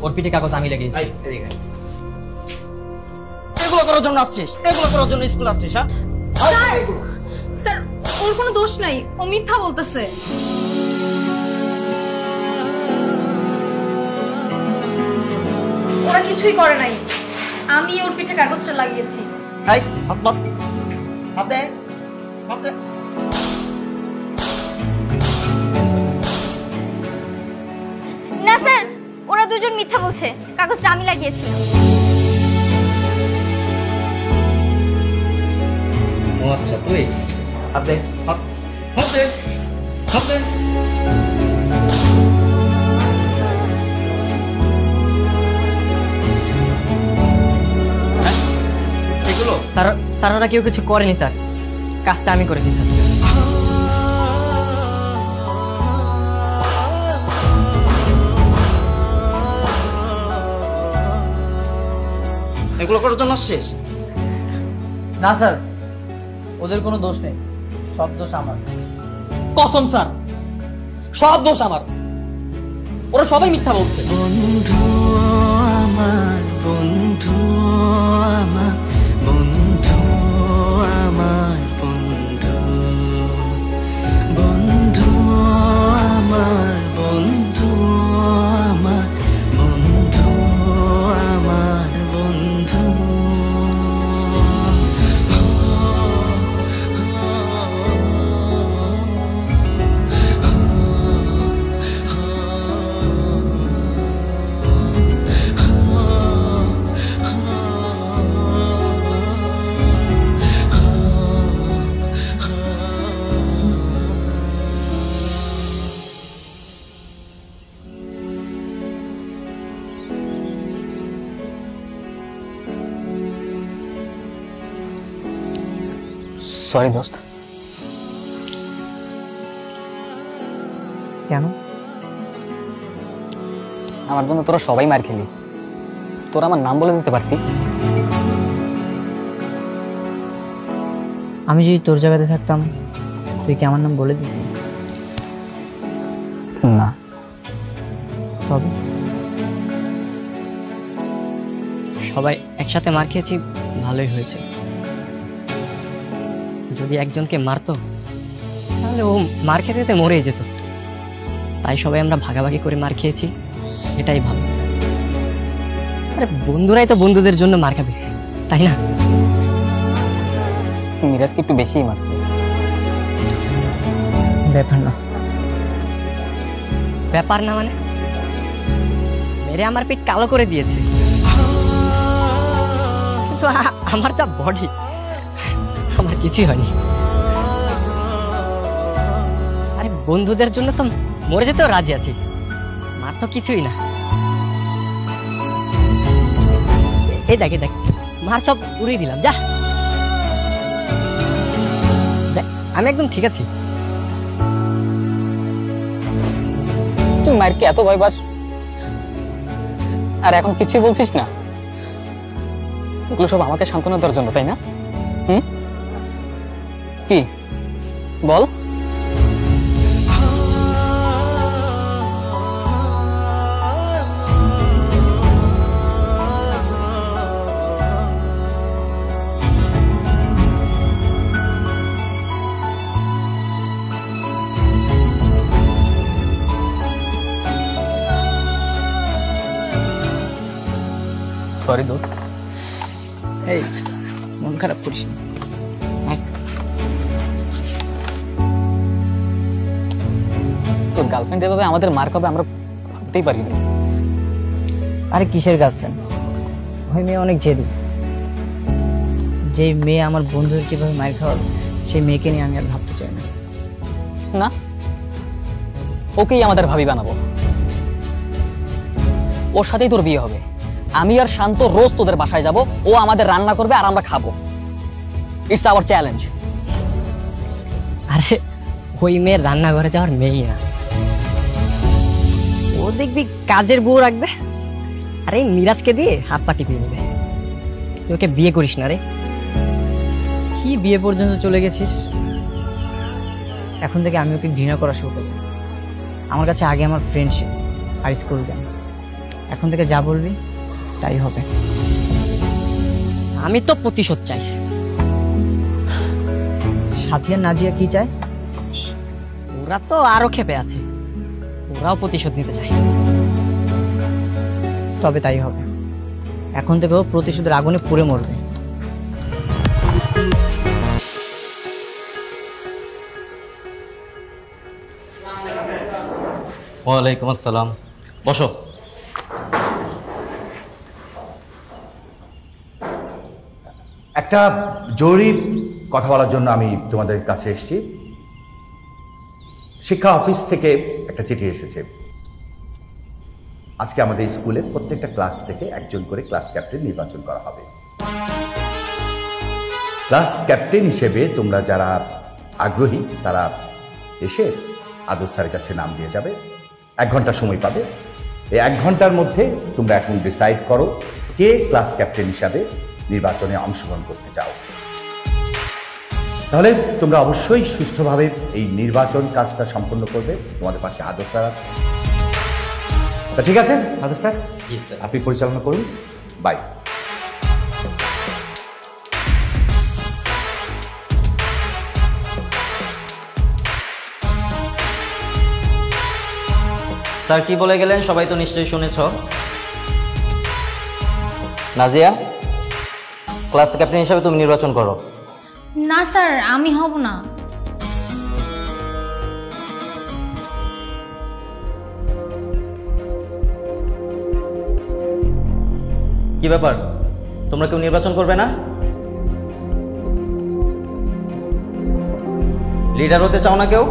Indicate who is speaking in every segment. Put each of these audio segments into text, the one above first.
Speaker 1: ওর পিঠে কাগজ আমি লাগিয়েছি।
Speaker 2: এগুলো করার জন্য আসছিস? এগুলো করার জন্য স্কুল আসছিস? হ্যাঁ
Speaker 3: স্যার, ওর কোনো দোষ নাই, ও মিথ্যা বলতেছে। ওরা কিছুই করে নাই, আমি ওর পিঠে কাগজটা লাগিয়েছি।
Speaker 2: এই হাত বাদ, হাত দে, হাত দে।
Speaker 4: না স্যার, ওরা দুজন মিথ্যা বলছে, কাগজটা আমি লাগিয়েছিলাম।
Speaker 2: ও আচ্ছা, তুই হাত দে, হাত দে, হাত দে।
Speaker 1: স্যার ওরা কেউ কিছু করেনি স্যার, কাজটা আমি করেছি স্যার।
Speaker 2: এগুলো করার জন্য আসছিস?
Speaker 5: না স্যার, ওদের কোনো দোষ নেই, সব দোষ আমার।
Speaker 1: কসম স্যার, সব দোষ আমার, ওরা সবাই মিথ্যা বলছে।
Speaker 6: বন্ধু আমার, বন্ধু আমার, বন্ধু আমার, বন্ধু, বন্ধু আমার, বন্ধু আমার, বন্ধু আমার, বন্ধু।
Speaker 1: সরি দোস্ত।
Speaker 5: কেন?
Speaker 1: আমার জন্য তোরা সবাই মার খেলি, তোরা আমার নাম বলে দিতে পারতি।
Speaker 5: আমি যদি তোর জায়গাতে থাকতাম, তুই কি আমার নাম বলে দিতি?
Speaker 1: না।
Speaker 5: তবে
Speaker 1: সবাই একসাথে মার খেয়েছি, ভালোই হয়েছে। যদি একজনকে মারতো তাহলে ও মার খেতে খেতে মরেই যেত, তাই সবাই আমরা ভাগাভাগি করে মার খেয়েছি, এটাই ভালো। আরে বন্ধুরাই তো বন্ধুদের জন্য মার খাবে, তাই না? মিরাজকে একটু বেশিই মারছে।
Speaker 5: ব্যাপার না।
Speaker 1: ব্যাপার না মানে? মেরে আমার পিঠ কালো করে দিয়েছে, কিন্তু আমার যা বডি, আমার কিছুই হয়নি। আরে বন্ধুদের জন্য তো মরে যেতেও রাজি আছি, মার তো কিছুই না। এই দেখ মার সব উড়িয়ে দিলাম, যা। আমি একদম ঠিক আছি। তুই মারকে এত ভয় পাস আর এখন কিছুই বলছিস না? ওগুলো সব আমাকে সান্ত্বনা দেওয়ার জন্য, তাই না? কি বল? সরি দোস্ত।
Speaker 5: এই মন খারাপ করিস না।
Speaker 1: তোর গার্লফ্রেন্ড এভাবে আমাদের মার খাবে আমরা ভাবতেই পারি না।
Speaker 5: আরে কিসের গার্লফ্রেন্ড? ওই মেয়ে অনেক জেদি। যে মেয়ে আমার বন্ধুর কিভাবে মার খাওয়াবে, সেই মেয়েকে নিয়ে আমি আর ভাবতে চাই না।
Speaker 1: না, ওকেই আমাদের ভাবি বানাবো, ওর সাথেই তোর বিয়ে হবে। আমি আর শান্ত রোজ তোদের বাসায় যাব, ও আমাদের রান্না করবে আর আমরা খাবো। It's hour challenge. আরে ওই মেয়ের রান্নাঘরে যাওয়ার মেয়েই না, ও দেখবি কাজের বউ রাখবে আর এই মিরাজকে দিয়ে হাত পা টিপিয়ে নেবে। তুই ওকে বিয়ে করিস না রে।
Speaker 5: কি বিয়ে পর্যন্ত চলে গেছিস? এখন থেকে আমি ওকে ঘৃণা করা শুরু করবো। আমার কাছে আগে আমার ফ্রেন্ডশিপ আর স্কুল জ্ঞান, এখন থেকে যা বলবি তাই হবে।
Speaker 1: আমি তো প্রতিশোধ চাই।
Speaker 5: সাথী আর নাজিয়া কি চায়?
Speaker 1: ওরা তো আরো ক্ষেপে আছে, ওরাও প্রতিশোধ নিতে চায়।
Speaker 5: তবে তাই হবে। এখন থেকেও প্রতিশোধের আগুনে পুড়ে মরবে।
Speaker 2: ওয়ালাইকুম আসসালাম, বসো।
Speaker 7: একটা জরুরি কথা বলার জন্য আমি তোমাদের কাছে এসেছি। শিক্ষা অফিস থেকে একটা চিঠি এসেছে। আজকে আমাদের স্কুলে প্রত্যেকটা ক্লাস থেকে একজন করে ক্লাস ক্যাপ্টেন নির্বাচন করা হবে। ক্লাস ক্যাপ্টেন হিসেবে তোমরা যারা আগ্রহী তারা এসে আদর স্যারের কাছে নাম দিয়ে যাবে। 1 ঘন্টা সময় পাবে। এই 1 ঘন্টার মধ্যে তোমরা এখন ডিসাইড করো কে ক্লাস ক্যাপ্টেন হিসাবে নির্বাচনে অংশগ্রহণ করতে চাও। তাহলে তোমরা অবশ্যই সুষ্ঠুভাবে এই নির্বাচন কাজটা সম্পন্ন করবে। তোমাদের পাশে আদর স্যার আছে। তা ঠিক আছে আদর স্যার, আপনি পরিচালনা করুন। বাই।
Speaker 2: স্যার কি বলে গেলেন সবাই তো নিশ্চয়ই শুনেছ। নাজিয়া, ক্লাস ক্যাপ্টেন হিসাবে তুমি নির্বাচন করো।
Speaker 3: না স্যার, আমি হব না।
Speaker 2: কি ব্যাপার, তোমরা কেউ নির্বাচন করবে না? লিডার হতে চাও না কেউ?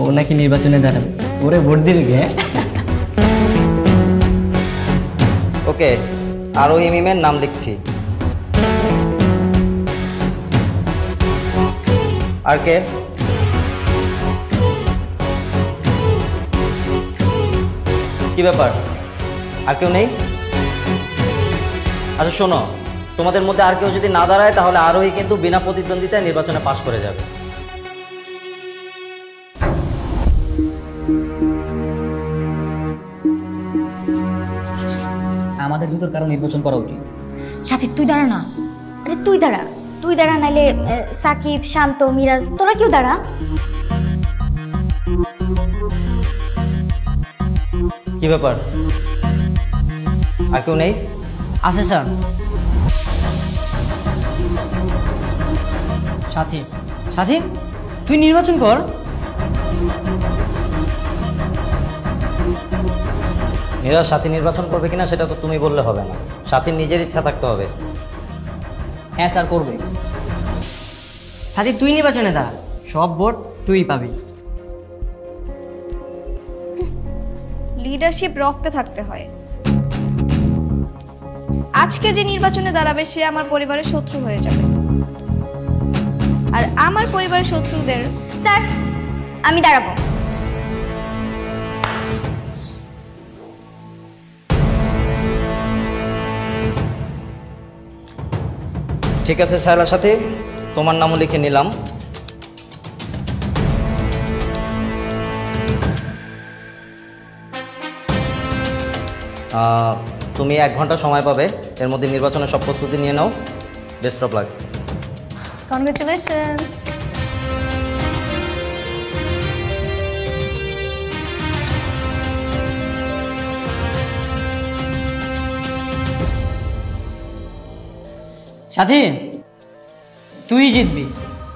Speaker 1: ও নাকি নির্বাচনে দাঁড়াবে, ওরে ভোট দিবি গে?
Speaker 2: ওকে, আরোহী মিমের নাম লিখছি। আর কে? কি ব্যাপার, আর কেউ নেই? আচ্ছা শোনো, তোমাদের মধ্যে আর কেউ যদি না দাঁড়ায় তাহলে আরোহী কিন্তু বিনা প্রতিদ্বন্দ্বিতায় নির্বাচনে পাশ করে যাবে।
Speaker 5: আমাদের ভিতর কারো নির্বাচন করা উচিত।
Speaker 4: সাথী তুই দাঁড়া না। আরে তুই দাঁড়া নাইলে সাকিব, শান্ত, মিরাজ তোরা কেউ দাঁড়া।
Speaker 2: কি ব্যাপার, আর কেউ নেই?
Speaker 1: আছে স্যার। সাথী, সাথী তুই নির্বাচন কর।
Speaker 2: মিরাজ সাথী নির্বাচন করবে কিনা সেটা তো তুমি বললে হবে না, সাথীর নিজের ইচ্ছা থাকতে হবে।
Speaker 1: হ্যাঁ স্যার করবে। সাথী তুই নির্বাচনে দাঁড়া, সব ভোট তুই পাবি।
Speaker 8: লিডারশিপ রক্তে থাকতে হয়। আজকে যে নির্বাচনে দাঁড়াবে সে আমার পরিবারের শত্রু হয়ে যাবে, আর আমার পরিবারের শত্রুদের।
Speaker 4: স্যার আমি দাঁড়াবো।
Speaker 2: ঠিক আছে শায়লা সাথী, তোমার নামও লিখে নিলাম। তুমি 1 ঘন্টা সময় পাবে, এর মধ্যে নির্বাচনের সব প্রস্তুতি নিয়ে নাও। Best of luck.
Speaker 3: কনগ্রেচুলেশনস।
Speaker 1: সাথী তুই জিতবি,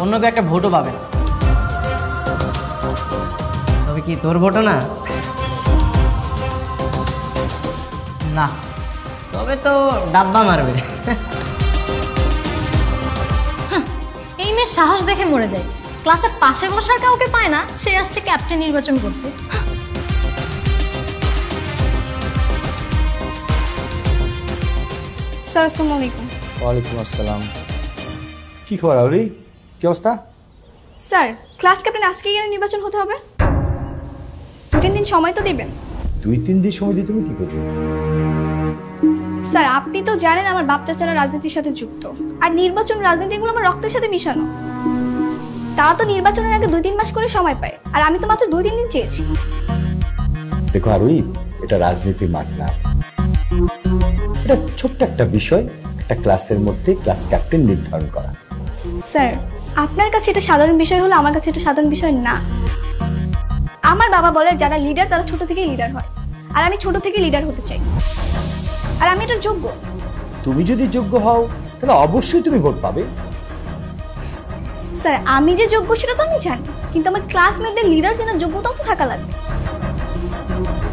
Speaker 1: অন্য কেউ একটা ভোটও পাবে না। তবে কি তোর ভোটও না? না, তবে তো ডাব্বা মারবে।
Speaker 3: এই মেয়ের সাহস দেখে মরে যায়। ক্লাসের পাশে বসার কাউকে পায় না, সে আসছে ক্যাপ্টেন নির্বাচন করতে।
Speaker 8: স্যার আসসালামু আলাইকুম।
Speaker 9: ওয়ালাইকুম আসসালাম। কি খবর আউরি, কি অবস্থা?
Speaker 8: স্যার ক্লাস ক্যাপ্টেন আজকে কেন নির্বাচন হতে হবে? 2-3 দিন সময় তো দিবেন।
Speaker 9: 2-3 দিন সময় দিয়ে তুমি কি করবে?
Speaker 8: স্যার আপনি তো জানেন আমার বাপ চাচারা রাজনীতির সাথে যুক্ত, আর নির্বাচন রাজনীতি এগুলো আমার রক্তের সাথে মিশানো। তারা তো নির্বাচনের আগে 2-3 মাস করে সময় পায়, আর আমি তো মাত্র 2-3 দিন চেয়েছি।
Speaker 7: দেখো আরোহী, এটা রাজনীতির মাঠ না, এটা ছোট্ট একটা বিষয়, একটা ক্লাসের মধ্যে ক্লাস ক্যাপ্টেন নির্ধারণ করা।
Speaker 8: স্যার আপনার কাছে এটা সাধারণ বিষয় হলো, আমার কাছে এটা সাধারণ বিষয় না। আমার বাবা বলে যারা লিডার তারা ছোট থেকেই লিডার হয়, আর আমি ছোট থেকে লিডার হতে চাই, আর আমি এটার যোগ্য।
Speaker 7: তুমি যদি যোগ্য হও তাহলে অবশ্যই তুমি ভোট পাবে।
Speaker 8: স্যার আমি যে যোগ্য সেটা তো আমি জানি, কিন্তু আমার ক্লাসমেটদের লিডার যেন যোগ্যতাও তো থাকা লাগবে।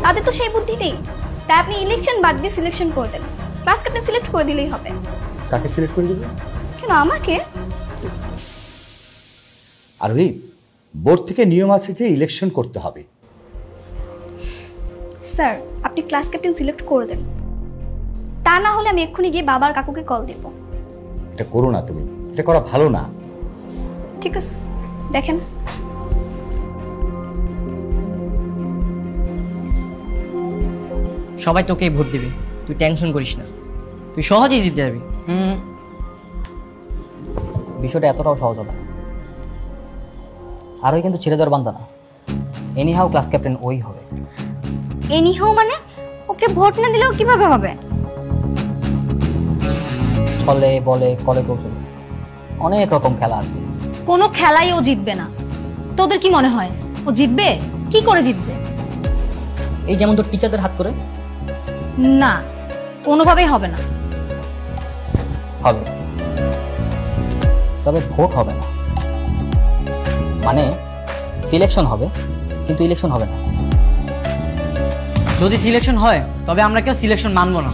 Speaker 8: তাদের তো সেই বুদ্ধি নেই, তাই আপনি ইলেকশন বাদ দিয়ে সিলেকশন করে দেন, ক্লাস ক্যাপ্টেন সিলেক্ট করে দিলেই হবে।
Speaker 7: কাকে সিলেক্ট করে দিবে?
Speaker 8: কেন আমাকে?
Speaker 7: আরোহী, বোর্ড থেকে নিয়ম আছে যে ইলেকশন করতে হবে।
Speaker 8: স্যার আপনি ক্লাস ক্যাপ্টেন সিলেক্ট করে দেন, তা না হলে আমি এক্ষুনি গিয়ে বাবার কাকুকে কল দেব।
Speaker 7: এটা করো না, তুমি এটা করা ভালো না।
Speaker 8: ঠিক আছে, দেখেন।
Speaker 1: সবাই তোকেই ভোট দিবে, তুই টেনশন করিস না, তুই সহজেই জিতে যাবি।
Speaker 5: বিষয়টা এতটাও সহজ হবে না। আরোই কিন্তু ছেড়ে দেওয়ার বান্দা না। এনিহাও ক্লাস ক্যাপ্টেন ওই হবে।
Speaker 4: এনিহাও মানে ওকে ভোট না দিলেও কিভাবে হবে?
Speaker 5: ছলে বলে কলে কৌশলে অনেক রকম খেলা আছে।
Speaker 3: কোনো খেলাই ও জিতবে না। তোদের কি মনে হয় ও জিতবে? কি করে জিতবে?
Speaker 5: এই যেমন তোর টিচারদের হাত করে।
Speaker 3: না, কোনোভাবেই হবে না।
Speaker 5: হবে, তবে ভোট হবে না। মানে সিলেকশন হবে কিন্তু ইলেকশন হবে না।
Speaker 1: যদি সিলেকশন হয় তবে আমরা কেউ সিলেকশন মানবো না।